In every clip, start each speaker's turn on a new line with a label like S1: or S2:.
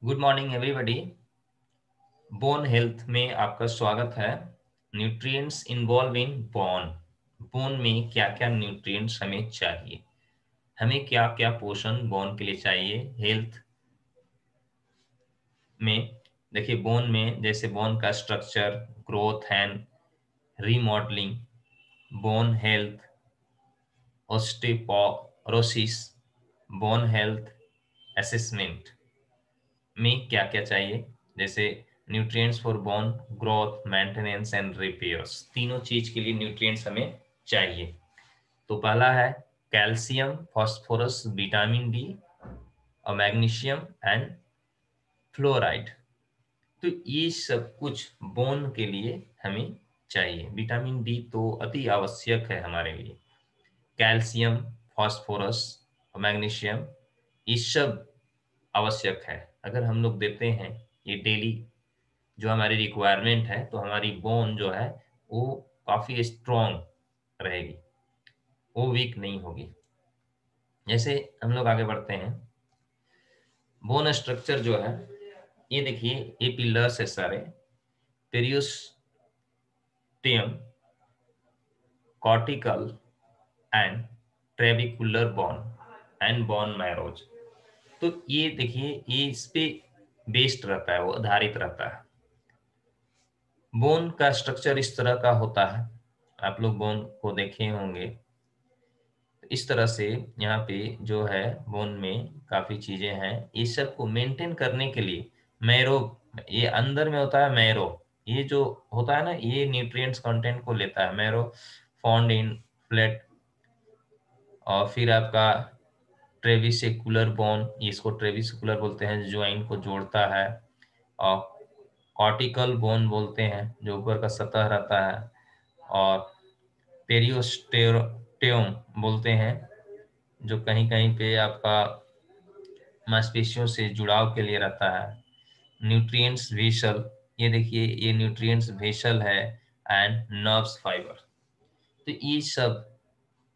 S1: Good morning everybody. Bone health में आपका स्वागत है। Nutrients involve in bone. Bone में क्या क्या न्यूट्रिएंट्स हमें चाहिए, हमें क्या क्या पोषण बोन के लिए चाहिए हेल्थ में। देखिए, बोन में जैसे बोन का structure, growth and remodelling, bone health, osteoporosis, bone health assessment में क्या क्या चाहिए। जैसे nutrients for bone growth, maintenance and repairs, तीनों चीज के लिए न्यूट्रिएंट्स हमें चाहिए। तो पहला है कैल्शियम, फास्फोरस, विटामिन डी और मैग्नीशियम एंड फ्लोराइड। तो ये सब कुछ बोन के लिए हमें चाहिए। विटामिन डी तो अति आवश्यक है हमारे लिए। कैल्शियम, फास्फोरस और मैग्नीशियम, ये सब आवश्यक है। अगर हम लोग देते हैं ये डेली जो हमारी रिक्वायरमेंट है, तो हमारी बोन जो है वो काफी स्ट्रॉन्ग रहेगी, वो वीक नहीं होगी। जैसे हम लोग आगे बढ़ते हैं, बोन स्ट्रक्चर जो है, ये देखिए, ये पिलर्स है सारे। Periosteum, cortical and trabecular bone and bone marrows. तो ये देखिए, ये इस पे बेस्ड रहता है, वो आधारित रहता है। बोन का स्ट्रक्चर इस तरह का होता है, आप लोग बोन को देखे होंगे। इस तरह से यहाँ पे जो है बोन में काफी चीजें हैं। इस सब को मेंटेन करने के लिए मैरो, ये अंदर में होता है मैरो, ये जो होता है ना, ये न्यूट्रिएंट्स कंटेंट को लेता है। Marrow found in flat. और फिर आपका ट्रेविसेकुलर बोन, इसको ट्रेविसेकुलर बोलते हैं, ज्वाइंट को जोड़ता है। और कॉर्टिकल बोन बोलते हैं, जो ऊपर का सतह रहता है। और पेरियोस्टेयम बोलते हैं, जो कहीं कहीं पे आपका मांसपेशियों से जुड़ाव के लिए रहता है। न्यूट्रिएंट्स वेसल, ये देखिए, ये न्यूट्रिएंट्स वेसल है। एंड नर्व्स फाइबर, तो ये सब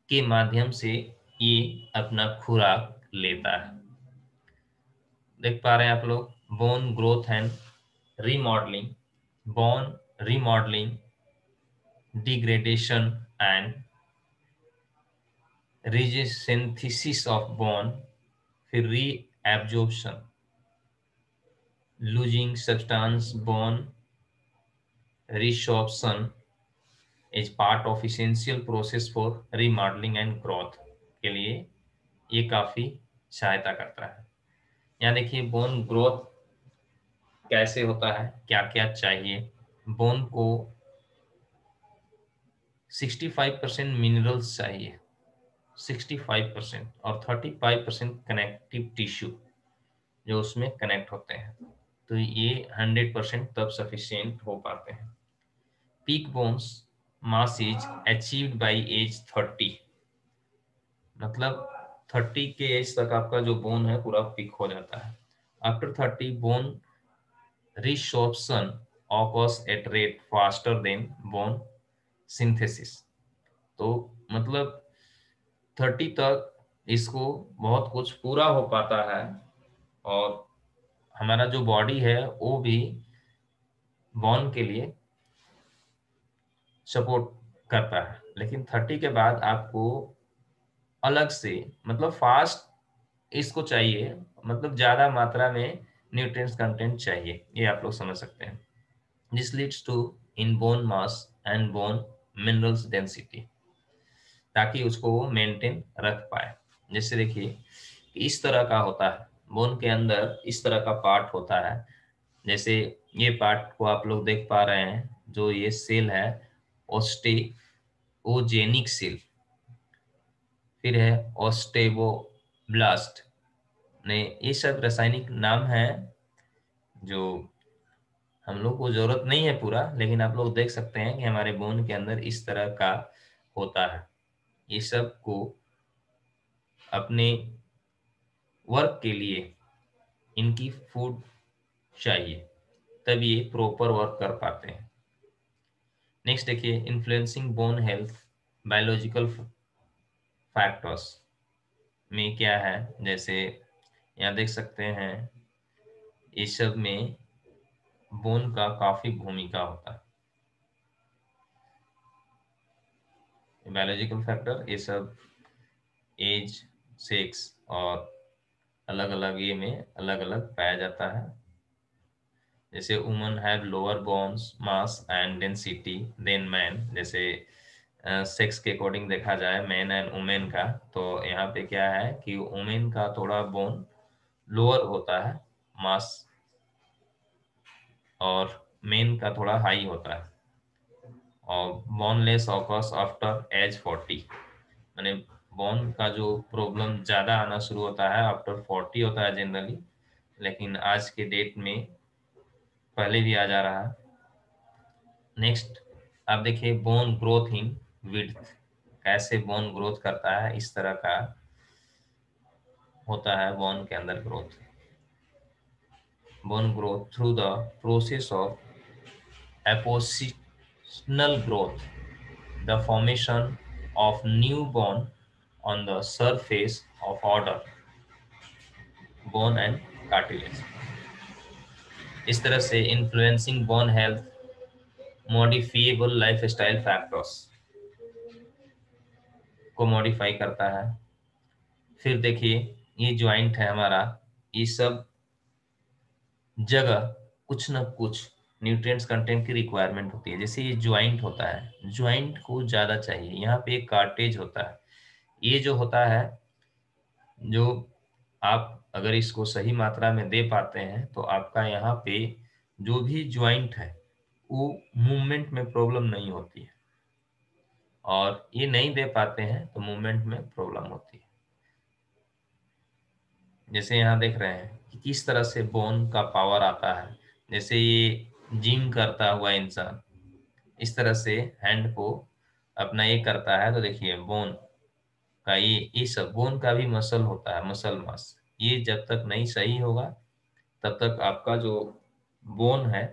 S1: के माध्यम से ये अपना खुराक लेता है। देख पा रहे हैं आप लोग, bone growth and remodelling, bone remodelling, degradation and resynthesis of bone, फिर reabsorption, losing substance, bone resorption is part of essential process for remodeling and growth के लिए ये काफी सहायता करता है। यहाँ देखिए, बोन ग्रोथ कैसे होता है, क्या क्या चाहिए। बोन को 65% मिनरल्स चाहिए, 65%, और 35% कनेक्टिव टिश्यू जो उसमें कनेक्ट होते हैं। तो ये 100% तब सफिशिएंट हो पाते हैं। Peak bones mass is achieved by age 30, मतलब 30 के एज तक आपका जो बोन है पूरा पिक हो जाता है। After 30 bone resorption occurs at rate faster than bone synthesis. तो मतलब 30 तक इसको बहुत कुछ पूरा हो पाता है, और हमारा जो बॉडी है वो भी बोन के लिए सपोर्ट करता है। लेकिन 30 के बाद आपको अलग से, मतलब फास्ट इसको चाहिए, मतलब ज्यादा मात्रा में न्यूट्रिएंट्स कंटेंट चाहिए, ये आप लोग समझ सकते हैं। This leads to in bone mass and bone minerals density, ताकि उसको वो मेंटेन रख पाए। जैसे देखिए, इस तरह का होता है बोन के अंदर, इस तरह का पार्ट होता है। जैसे ये पार्ट को आप लोग देख पा रहे हैं, जो ये सेल है ओस्टेओजेनिक सेल, फिर है ऑस्टेबोब्लास्ट ने, ये सब रासायनिक नाम है जो हम लोग को जरूरत नहीं है पूरा, लेकिन आप लोग देख सकते हैं कि हमारे बोन के अंदर इस तरह का होता है। ये सब को अपने वर्क के लिए इनकी फूड चाहिए, तब ये प्रॉपर वर्क कर पाते हैं। नेक्स्ट देखिए, influencing bone health biological factors में क्या है। जैसे यहाँ देख सकते हैं, इस सब में बोन का काफी भूमिका होता है। बायोलॉजिकल फैक्टर ये सब एज, सेक्स और अलग अलग ये में अलग अलग पाया जाता है। जैसे woman have lower bones mass and density than man, जैसे सेक्स के अकॉर्डिंग देखा जाए मैन एंड वुमेन का, तो यहाँ पे क्या है कि वुमेन का थोड़ा बोन लोअर होता है मास, और मेन का थोड़ा हाई होता है। और बोनलेस ऑकर्स आफ्टर एज 40, माने बोन का जो प्रॉब्लम ज़्यादा आना शुरू होता है आफ्टर 40 होता है जनरली, लेकिन आज के डेट में पहले भी आ जा रहा है। नेक्स्ट आप देखिए बोन ग्रोथ इन विड्थ, कैसे बोन ग्रोथ करता है, इस तरह का होता है बोन के अंदर growth. Bone growth through the process of appositional growth, the formation of new bone on the surface of outer bone and cartilage। इस तरह से influencing bone health, modifiable lifestyle factors को मॉडिफाई करता है। फिर देखिए ये ज्वाइंट है हमारा, ये सब जगह कुछ न कुछ न्यूट्रिएंट्स कंटेंट की रिक्वायरमेंट होती है। जैसे ये ज्वाइंट होता है, ज्वाइंट को ज़्यादा चाहिए, यहाँ पे एक कार्टेज होता है, ये जो होता है, जो आप अगर इसको सही मात्रा में दे पाते हैं तो आपका यहाँ पे जो भी ज्वाइंट है वो मूवमेंट में प्रॉब्लम नहीं होती है, और ये नहीं दे पाते हैं तो मूवमेंट में प्रॉब्लम होती है। जैसे यहाँ देख रहे हैं कि किस तरह से बोन का पावर आता है। जैसे ये जिम करता हुआ इंसान इस तरह से हैंड को अपना ये करता है, तो देखिए बोन का ये सब बोन का भी मसल होता है, मसल मास, ये जब तक नहीं सही होगा तब तक आपका जो बोन है,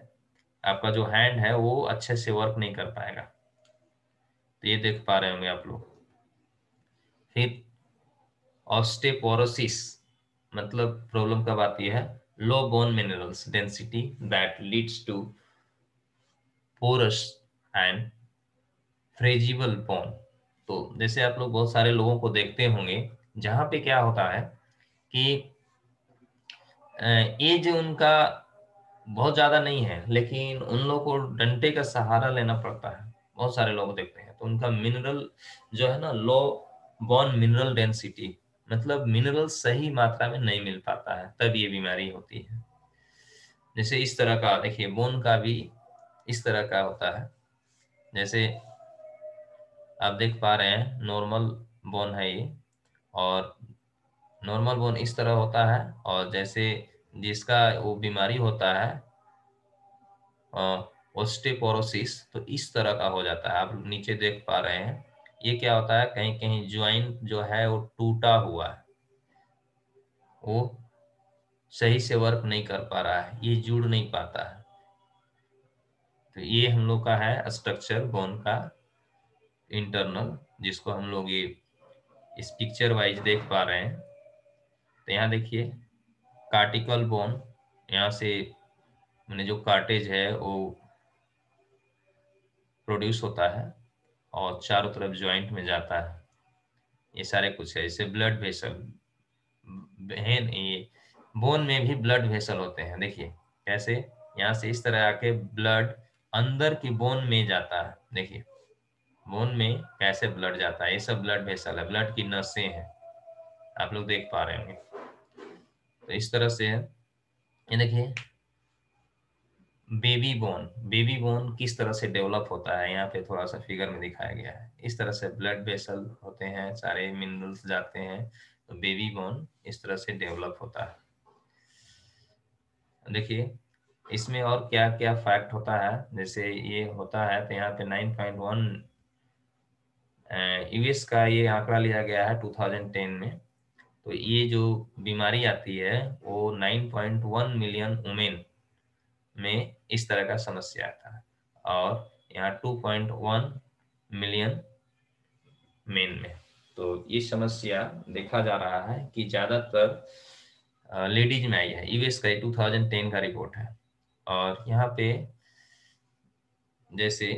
S1: आपका जो हैंड है वो अच्छे से वर्क नहीं कर पाएगा। तो ये देख पा रहे होंगे आप लोग। फिर ऑस्टेपोरोसिस मतलब प्रॉब्लम कब आती है, low bone minerals density that leads to porous and fragile bone. तो जैसे आप लोग बहुत सारे लोगों को देखते होंगे जहाँ पे क्या होता है कि एज उनका बहुत ज्यादा नहीं है, लेकिन उन लोग को डंडे का सहारा लेना पड़ता है। बहुत सारे लोग देखते हैं तो उनका मिनरल जो है ना, लो बोन मिनरल डेंसिटी, मतलब मिनरल सही मात्रा में नहीं मिल पाता है, तब ये बीमारी होती है। जैसे इस तरह का देखिए बोन का भी इस तरह का होता है। जैसे आप देख पा रहे हैं नॉर्मल बोन है ये, और नॉर्मल बोन इस तरह होता है, और जैसे जिसका वो बीमारी होता है ओस्टेपोरोसिस, तो इस तरह का हो जाता है। आप नीचे देख पा रहे हैं ये क्या होता है, कहीं कहीं ज्वाइंट जो है वो टूटा हुआ है, वो सही से वर्क नहीं कर पा रहा है, ये जुड़ नहीं पाता है। तो ये हम लोग का है स्ट्रक्चर बोन का इंटरनल, जिसको हम लोग ये इस पिक्चर वाइज देख पा रहे हैं। तो यहाँ देखिए कार्टिकल बोन, यहाँ से मैंने जो कार्टेज है वो प्रोड्यूस होता है और चारों तरफ ज्वाइंट में जाता है। ये सारे कुछ है, जैसे ब्लड वेसल, बहन ये बोन में भी ब्लड वेसल होते हैं। देखिए कैसे यहाँ से इस तरह आके ब्लड अंदर की बोन में जाता है। देखिए बोन में कैसे ब्लड जाता है, ये सब ब्लड वेसल है, ब्लड की नसें हैं, आप लोग देख पा रहे होंगे। तो इस तरह से है। ये देखिए बेबी बोन किस तरह से डेवलप होता है, यहाँ पे थोड़ा सा फिगर में दिखाया गया है। इस तरह से ब्लड वेसल होते हैं, सारे मिनरल्स जाते हैं, तो बेबी बोन इस तरह से डेवलप होता है। देखिए इसमें और क्या क्या फैक्ट होता है, जैसे ये होता है तो यहाँ पे 9.1 यूएस का ये आंकड़ा लिया गया है 2010 में। तो ये जो बीमारी आती है वो 9.1 मिलियन वुमेन में इस तरह का समस्या आता है, और यहाँ 2.1 मिलियन मेन में। तो ये समस्या देखा जा रहा है कि ज्यादातर लेडीज में आई है, यूएस का 2010 का रिपोर्ट है। और यहाँ पे जैसे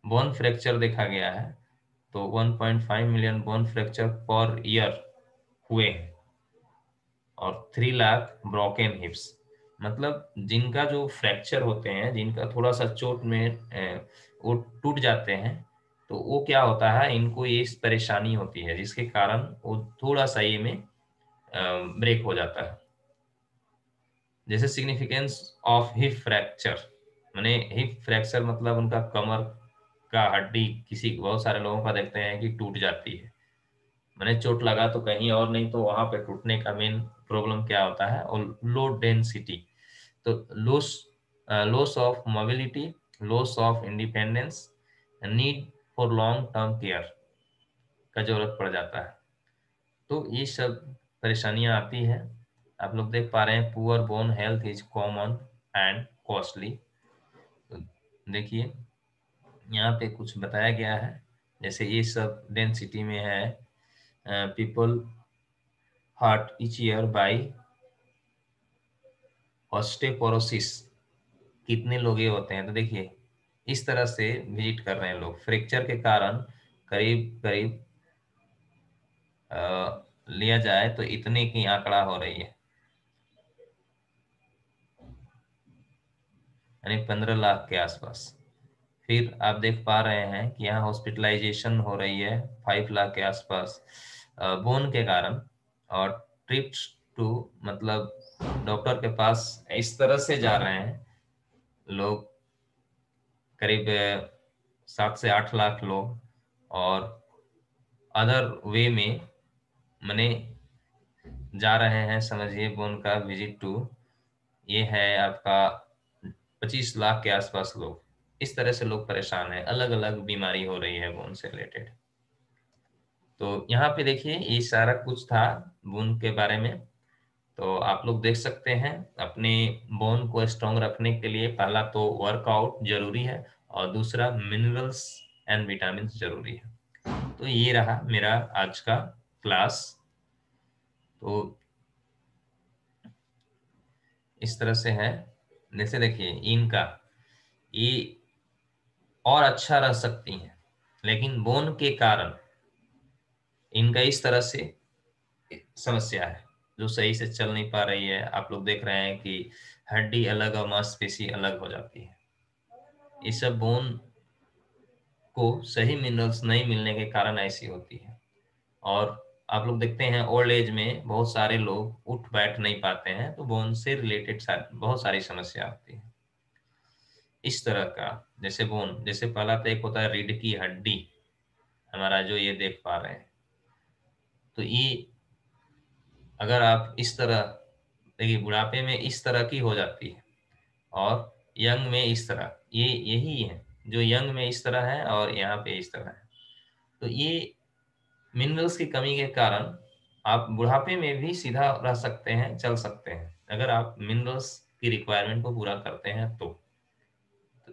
S1: बोन फ्रैक्चर देखा गया है, तो 1.5 million bone fracture per year हुए हैं और 3 लाख ब्रोकन हिप्स। मतलब जिनका जो फ्रैक्चर होते हैं, जिनका थोड़ा सा चोट में वो टूट जाते हैं, तो वो क्या होता है, इनको ये परेशानी होती है जिसके कारण वो थोड़ा सा ये में ब्रेक हो जाता है। जैसे सिग्निफिकेंस ऑफ हिप फ्रैक्चर, माने हिप फ्रैक्चर मतलब उनका कमर का हड्डी किसी बहुत सारे लोगों का देखते हैं कि टूट जाती है। मैंने चोट लगा तो कहीं और नहीं, तो वहां पे टूटने का मेन प्रॉब्लम क्या होता है, और लो डेंसिटी। तो loss loss of mobility, loss of independence, need for long term care का जरूरत पड़ जाता है। तो ये सब परेशानियां आती है। आप लोग देख पा रहे हैं, poor bone health is common and costly. तो देखिए यहाँ पे कुछ बताया गया है, जैसे ये सब डेंसिटी में है, people hurt each year by osteoporosis, कितने लोग ये होते हैं। तो देखिए इस तरह से विजिट कर रहे हैं लोग, फ्रैक्चर के कारण करीब करीब लिया जाए तो इतने की आंकड़ा हो रही है, यानी 15 लाख के आसपास। फिर आप देख पा रहे हैं कि यहाँ हॉस्पिटलाइजेशन हो रही है 5 लाख के आसपास बोन के कारण। और ट्रिप्स टू, मतलब डॉक्टर के पास इस तरह से जा रहे हैं लोग, करीब 7 से 8 लाख लोग। और अदर वे में मने जा रहे हैं, समझिए बोन का विजिट टू, ये है आपका 25 लाख के आसपास लोग। इस तरह से लोग परेशान हैं, अलग अलग बीमारी हो रही है बोन से रिलेटेड। तो यहाँ पे देखिए ये सारा कुछ था बोन के बारे में। तो आप लोग देख सकते हैं, अपने बोन को स्ट्रॉन्ग रखने के लिए पहला तो वर्कआउट जरूरी है, और दूसरा मिनरल्स एंड विटामिन जरूरी है। तो ये रहा मेरा आज का क्लास। तो इस तरह से है, जैसे देखिए इनका ये और अच्छा रह सकती हैं, लेकिन बोन के कारण इनका इस तरह से समस्या है, जो सही से चल नहीं पा रही है। आप लोग देख रहे हैं कि हड्डी अलग और मांसपेशी अलग हो जाती है। ये सब बोन को सही मिनरल्स नहीं मिलने के कारण ऐसी होती है। और आप लोग देखते हैं ओल्ड एज में बहुत सारे लोग उठ बैठ नहीं पाते हैं, तो बोन से रिलेटेड बहुत सारी समस्या आती है। इस तरह का जैसे बोन, जैसे पहला तो एक होता है रीढ़ की हड्डी, हमारा जो ये देख पा रहे हैं, तो ये अगर आप इस तरह देखिए, बुढ़ापे में इस तरह की हो जाती है, और यंग में इस तरह, ये यही है जो यंग में इस तरह है और यहाँ पे इस तरह है। तो ये मिनरल्स की कमी के कारण आप बुढ़ापे में भी सीधा रह सकते हैं, चल सकते हैं, अगर आप मिनरल्स की रिक्वायरमेंट को पूरा करते हैं तो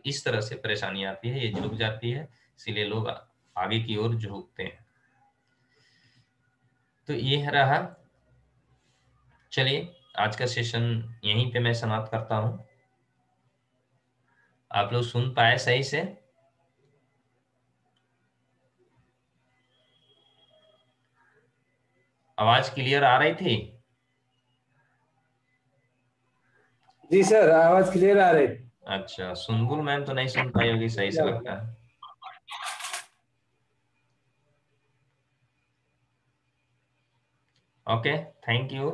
S1: इस तरह से परेशानी आती है, ये झुक जाती है, इसीलिए लोग आगे की ओर झुकते हैं। तो ये रहा। चलिए आज का सेशन यहीं पे मैं समाप्त करता हूँ। आप लोग सुन पाए सही से? आवाज क्लियर आ रही थी?
S2: जी सर, आवाज क्लियर आ रही।
S1: अच्छा, सुनगुल मैम तो नहीं सुन पाई होगी सही से लगता है। Okay, thank you.